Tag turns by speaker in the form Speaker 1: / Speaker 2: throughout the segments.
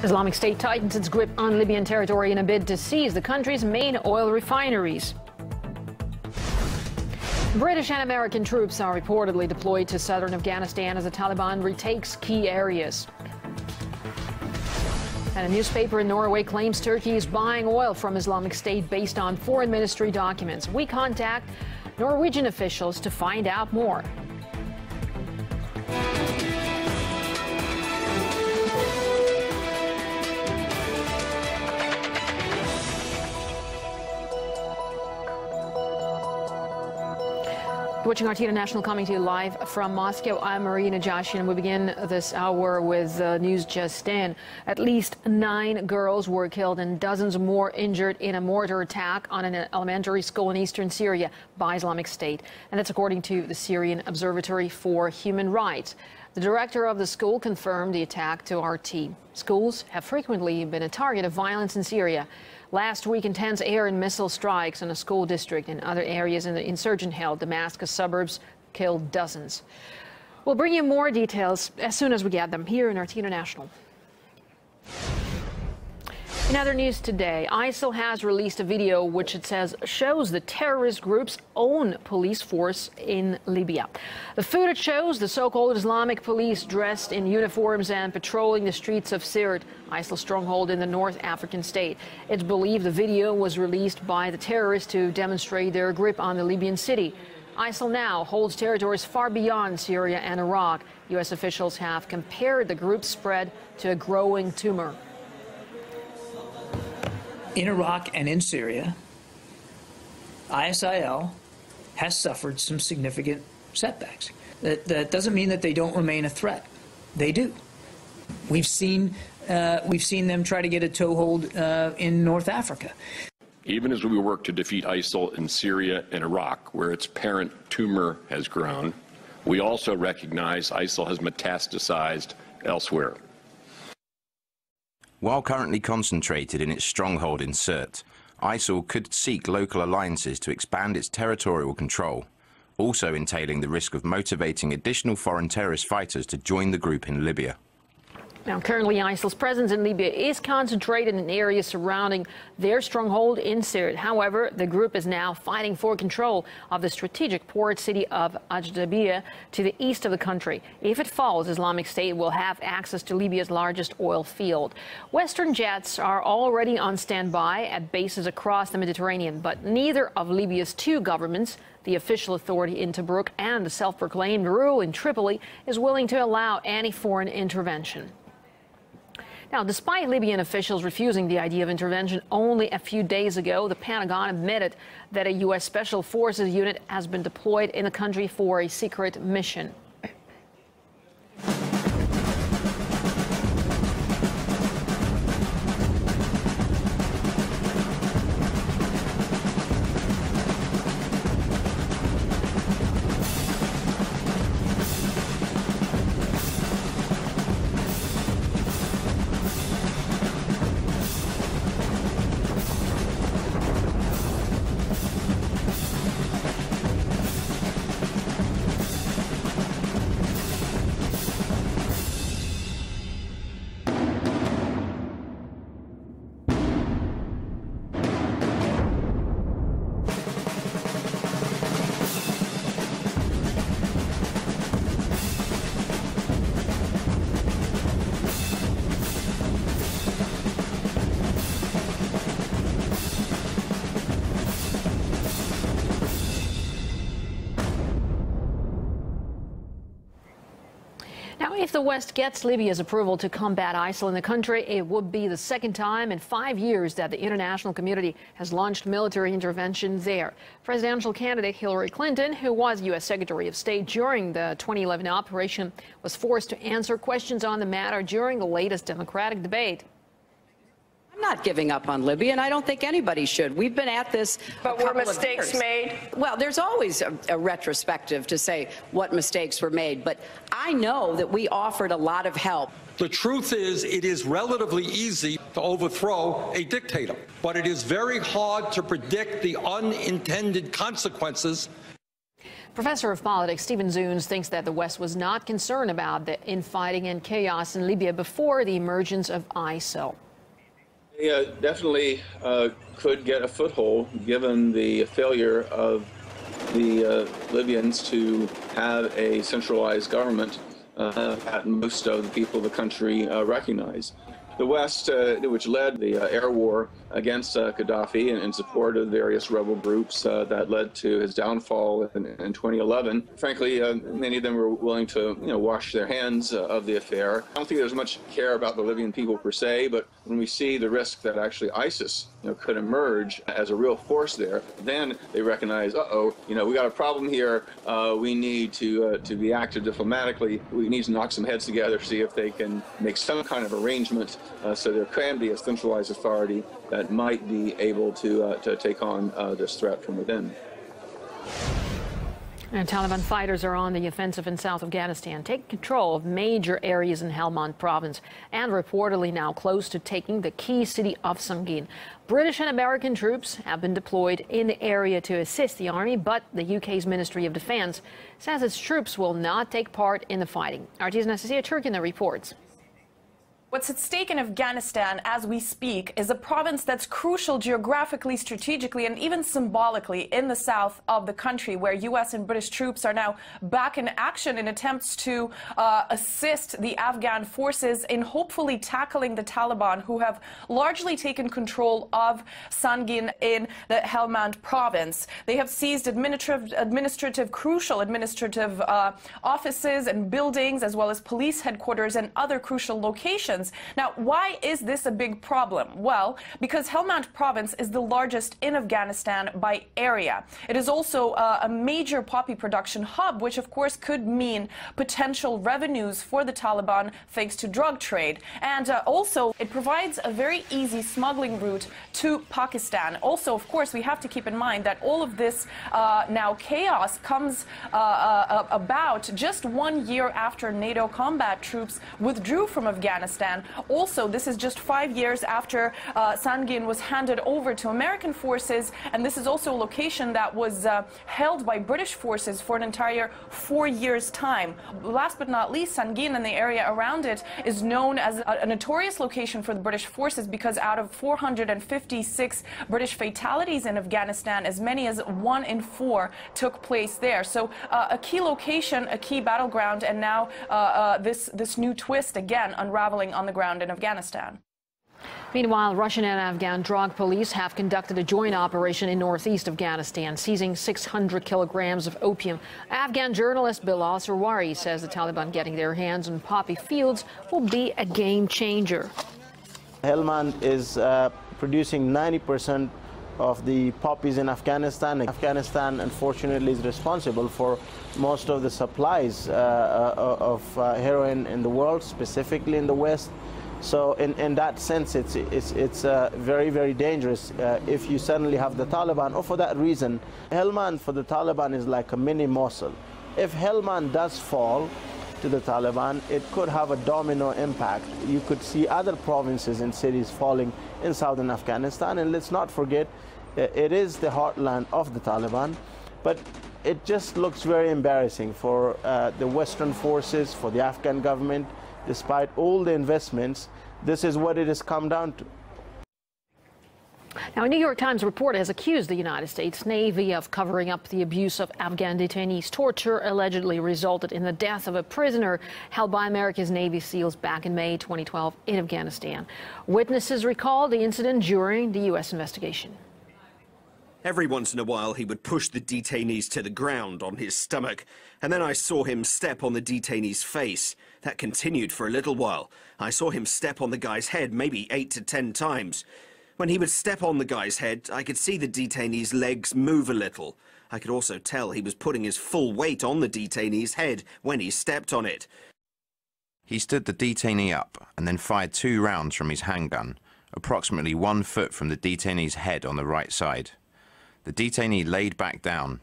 Speaker 1: Islamic State tightens its grip on Libyan territory in a bid to seize the country's main oil refineries. British and American troops are reportedly deployed to southern Afghanistan as the Taliban retakes key areas. And a newspaper in Norway claims Turkey is buying oil from Islamic State based on foreign ministry documents. We contact Norwegian officials to find out more. Watching RT International, coming to you live from Moscow. I'm Marina Joshi, and we begin this hour with news just in. At least 9 girls were killed and dozens more injured in a mortar attack on an elementary school in eastern Syria by Islamic State. And that's according to the Syrian Observatory for Human Rights. The director of the school confirmed the attack to RT. Schools have frequently been a target of violence in Syria. Last week, intense air and missile strikes on a school district and other areas in the insurgent-held Damascus suburbs killed dozens. We'll bring you more details as soon as we get them here in RT International. In other news today, ISIL has released a video which it says shows the terrorist group's own police force in Libya. The footage shows the so-called Islamic police dressed in uniforms and patrolling the streets of Sirte, ISIL stronghold in the North African state. It's believed the video was released by the terrorists to demonstrate their grip on the Libyan city. ISIL now holds territories far beyond Syria and Iraq. U.S. officials have compared the group's spread to a growing tumor.
Speaker 2: In Iraq and in Syria, ISIL has suffered some significant setbacks. That doesn't mean that they don't remain a threat. They do. We've seen them try to get a toehold in North Africa.
Speaker 3: Even as we work to defeat ISIL in Syria and Iraq, where its parent tumor has grown, we also recognize ISIL has metastasized elsewhere.
Speaker 4: While currently concentrated in its stronghold in Sirte, ISIL could seek local alliances to expand its territorial control, also entailing the risk of motivating additional foreign terrorist fighters to join the group in Libya.
Speaker 1: Now, currently, ISIL's presence in Libya is concentrated in areas surrounding their stronghold in Sirte. However, the group is now fighting for control of the strategic port city of Ajdabiya to the east of the country. If it falls, Islamic State will have access to Libya's largest oil field. Western jets are already on standby at bases across the Mediterranean, but neither of Libya's 2 governments, the official authority in Tobruk and the self-proclaimed rule in Tripoli, is willing to allow any foreign intervention. Now, despite Libyan officials refusing the idea of intervention only a few days ago, the Pentagon admitted that a U.S. Special Forces unit has been deployed in the country for a secret mission. If the West gets Libya's approval to combat ISIL in the country, it would be the second time in 5 years that the international community has launched military intervention there. Presidential candidate Hillary Clinton, who was U.S. Secretary of State during the 2011 operation, was forced to answer questions on the matter during the latest Democratic debate.
Speaker 5: I'm not giving up on Libya, and I don't think anybody should. We've been at this.
Speaker 6: But were mistakes made?
Speaker 5: Well, there's always a retrospective to say what mistakes were made, but I know that we offered a lot of help.
Speaker 7: The truth is, it is relatively easy to overthrow a dictator, but it is very hard to predict the unintended consequences.
Speaker 1: Professor of politics Stephen Zunes thinks that the West was not concerned about the infighting and chaos in Libya before the emergence of ISIL.
Speaker 8: They definitely could get a foothold given the failure of the Libyans to have a centralized government that most of the people of the country recognize. The West, which led the air war against Gaddafi in support of various rebel groups that led to his downfall in 2011. Frankly, many of them were willing to, wash their hands of the affair. I don't think there's much care about the Libyan people per se, but when we see the risk that actually ISIS, could emerge as a real force there, then they recognize, we got a problem here. We need to be active diplomatically. We need to knock some heads together, see if they can make some kind of arrangement so there can be a centralized authority that might be able to take on this threat from within.
Speaker 1: And Taliban fighters are on the offensive in South Afghanistan, taking control of major areas in Helmand province and reportedly now close to taking the key city of Sangin. British and American troops have been deployed in the area to assist the army, but the UK's Ministry of Defence says its troops will not take part in the fighting. RT's Anastasia Turkina reports.
Speaker 6: What's at stake in Afghanistan as we speak is a province that's crucial geographically, strategically, and even symbolically in the south of the country, where U.S. and British troops are now back in action in attempts to assist the Afghan forces in hopefully tackling the Taliban, who have largely taken control of Sangin in the Helmand province. They have seized crucial administrative offices and buildings, as well as police headquarters and other crucial locations. Now, why is this a big problem? Well, because Helmand province is the largest in Afghanistan by area. It is also a major poppy production hub, which of course could mean potential revenues for the Taliban thanks to drug trade. And also, it provides a very easy smuggling route to Pakistan. Also, of course, we have to keep in mind that all of this now chaos comes about just 1 year after NATO combat troops withdrew from Afghanistan. Also, this is just 5 years after Sangin was handed over to American forces, and this is also a location that was held by British forces for an entire 4 years' time. Last but not least, Sangin and the area around it is known as a notorious location for the British forces because out of 456 British fatalities in Afghanistan, as many as 1 in 4 took place there. So a key location, a key battleground, and now this new twist again unraveling on the ground in Afghanistan.
Speaker 1: Meanwhile, Russian and Afghan drug police have conducted a joint operation in northeast Afghanistan, seizing 600 kilograms of opium. Afghan journalist Bilal Sarwari says the Taliban getting their hands on poppy fields will be a game changer.
Speaker 9: Helmand is producing 90% of the poppies in Afghanistan. Afghanistan, unfortunately, is responsible for most of the supplies of heroin in the world, specifically in the West. So in that sense, it's very, very dangerous if you suddenly have the Taliban, or for that reason, Helmand for the Taliban is like a mini Mosul. If Helmand does fall to the Taliban, it could have a domino impact. You could see other provinces and cities falling in southern Afghanistan, and let's not forget, it is the heartland of the Taliban, but it just looks very embarrassing for the Western forces, for the Afghan government. Despite all the investments, this is what it has come down to.
Speaker 1: Now, a New York Times reporter has accused the United States Navy of covering up the abuse of Afghan detainees. Torture allegedly resulted in the death of a prisoner held by America's Navy SEALs back in May 2012 in Afghanistan. Witnesses recalled the incident during the U.S. investigation.
Speaker 10: Every once in a while, he would push the detainees to the ground on his stomach, and then I saw him step on the detainee's face. That continued for a little while. I saw him step on the guy's head maybe 8 to 10 times. When he would step on the guy's head, I could see the detainee's legs move a little. I could also tell he was putting his full weight on the detainee's head when he stepped on it.
Speaker 4: He stood the detainee up and then fired 2 rounds from his handgun, approximately 1 foot from the detainee's head on the right side. The detainee laid back down.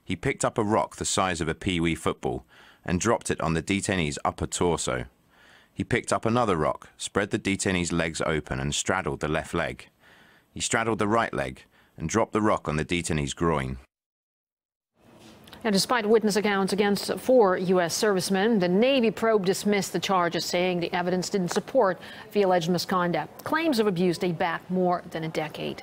Speaker 4: He picked up a rock the size of a pee-wee football and dropped it on the detainee's upper torso. He picked up another rock, spread the detainee's legs open and straddled the left leg. He straddled the right leg and dropped the rock on the detainee's groin.
Speaker 1: And despite witness accounts against 4 U.S. servicemen, the Navy probe dismissed the charges, saying the evidence didn't support the alleged misconduct. Claims of abuse date back more than a decade.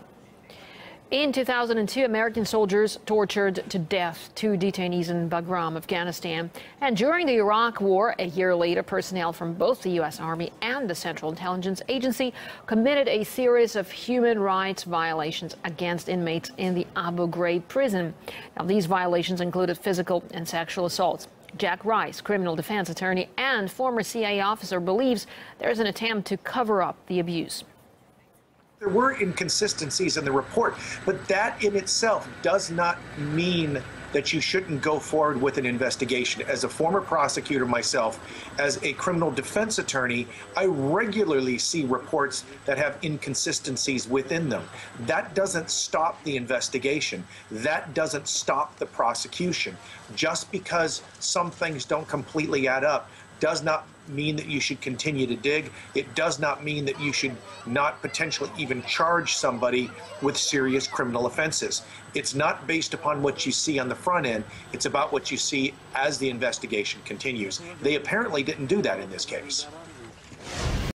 Speaker 1: In 2002, American soldiers tortured to death 2 detainees in Bagram, Afghanistan. And during the Iraq War, a year later, personnel from both the U.S. Army and the Central Intelligence Agency committed a series of human rights violations against inmates in the Abu Ghraib prison. Now, these violations included physical and sexual assaults. Jack Rice, criminal defense attorney and former CIA officer, believes there's an attempt to cover up the abuse.
Speaker 11: There were inconsistencies in the report, but that in itself does not mean that you shouldn't go forward with an investigation. As a former prosecutor myself, as a criminal defense attorney, I regularly see reports that have inconsistencies within them. That doesn't stop the investigation. That doesn't stop the prosecution. Just because some things don't completely add up does not mean that you should continue to dig. It does not mean that you should not potentially even charge somebody with serious criminal offenses. It's not based upon what you see on the front end. It's about what you see as the investigation continues. They apparently didn't do that in this case.